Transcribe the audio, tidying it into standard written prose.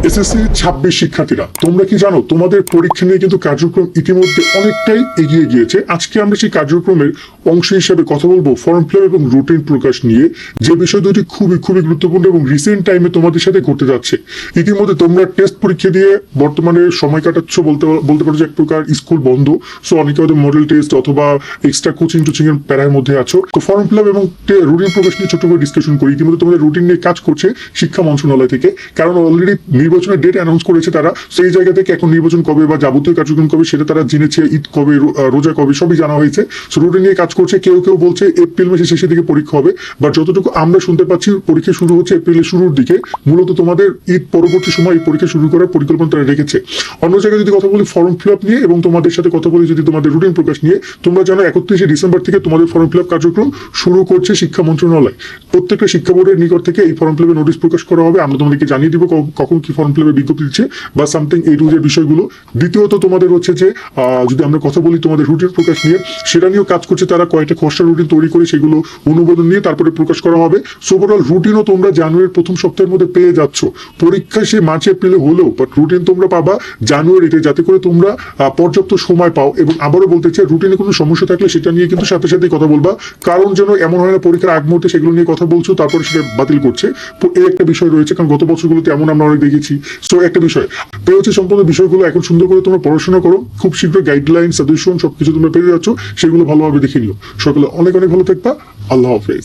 SSC 26 শিক্ষার্থীরা, তোমরা কি জানো তোমাদের পরীক্ষা নিয়ে কিন্তু কার্যক্রম ইতিমধ্যে অনেকটাই এগিয়ে গিয়েছে। আজকে আমরা সেই কার্যক্রমের অংশ হিসেবে কথা বলবো ফর্ম ফিল এবং রুটিন প্রকাশ নিয়ে, যে বিষয় দুটি খুবই খুবই গুরুত্বপূর্ণ এবং রিসেন্ট টাইমে তোমাদের সাথে ঘটতে যাচ্ছে। ইতিমধ্যে তোমরা টেস্ট পরীক্ষা দিয়ে বর্তমানে সময় কাটাচ্ছ, বলতে পারো যে এক প্রকার স্কুল বন্ধ। সো অনেকে হয়তো মডেল টেস্ট অথবা এক্সট্রা কোচিং টোচিং এর প্যারার মধ্যে আছো। তো ফর্ম ফিল এবং রুটিন প্রকাশ নিয়ে ছোট করে ডিসকাশন করি। ইতিমধ্যে তোমাদের রুটিন নিয়ে কাজ করছে শিক্ষা মন্ত্রণালয় থেকে, কারণ অলরেডি নির্বাচনের ডেট অ্যানাউন্স করেছে তারা। সেই জায়গা থেকে এখন নির্বাচন কবে বা যাবতীয় কার্যক্রম কবে সেটা তারা জেনেছে, ঈদ কবে, রোজা কবে, সবই জানা হয়েছে। সো রুটিন নিয়ে কাজ করছে। কেউ কেউ বলছে এপ্রিল মাসের শেষের দিকে পরীক্ষা হবে, বা যতটুকু আমরা শুনতে পাচ্ছি পরীক্ষা শুরু হচ্ছে এপ্রিলের শুরুর দিকে। মূলত তোমাদের ঈদ পরবর্তী সময় এই পরীক্ষা শুরু করার পরিকল্পনা তারা রেখেছে। অন্য জায়গায় যদি কথা বলি ফর্ম ফিল আপ নিয়ে, এবং তোমাদের সাথে কথা বলি যদি তোমাদের রুটিন প্রকাশ নিয়ে, তোমরা জানো 31শে ডিসেম্বর থেকে তোমাদের ফর্ম ফিল আপ কার্যক্রম শুরু করছে শিক্ষা মন্ত্রণালয়। প্রত্যেকটা শিক্ষা বোর্ডের নিকট থেকে এই ফর্ম ফিল আপের নোটিশ প্রকাশ করা হবে। আমরা তোমাদেরকে জানিয়ে দিব কখন কি ফর্ম ফিল আপের বিজ্ঞপ্তি দিচ্ছে বা সামথিং এই রুজের বিষয়গুলো। দ্বিতীয়ত তোমাদের হচ্ছে যে যদি আমরা কথা বলি তোমাদের রুটিন প্রকাশ নিয়ে, সেটা নিয়েও কাজ করছে তারা। কয়েকটা খসড়া রুটিন তৈরি করে সেগুলো অনুমোদন নিয়ে তারপরে প্রকাশ করা হবে। সো ওভারঅল রুটিনও তোমরা জানুয়ারির প্রথম সপ্তাহের মধ্যে পেয়ে যাচ্ছ। পরীক্ষা সে মার্চ এপ্রিলে হলেও বাট রুটিন তোমরা পাবা জানুয়ারিতে, যাতে করে তোমরা পর্যাপ্ত সময় পাও। এবং আবারও বলতে চাই, রুটিনে কোনো সমস্যা থাকলে সেটা নিয়ে কিন্তু সাথে সাথেই কথা বলবা, কারণ যেন এমন হয় না পরীক্ষার আগ মুহূর্তে সেগুলো নিয়ে কথা বলছো তারপরে সেটা বাতিল করছে। তো এই একটা বিষয় রয়েছে, কারণ গত বছরগুলোতে এমন আমরা অনেক দেখেছি। সো একটা বিষয় পেয়ে হচ্ছে সম্পূর্ণ বিষয়গুলো এখন সুন্দর করে তোমরা পড়াশোনা করো। খুব শীঘ্রই গাইডলাইন সাজেশন সবকিছু তোমরা পেয়ে যাচ্ছ, সেগুলো ভালোভাবে দেখে নিও। সকলে অনেক অনেক ভালো থাকবা। আল্লাহ হাফেজ।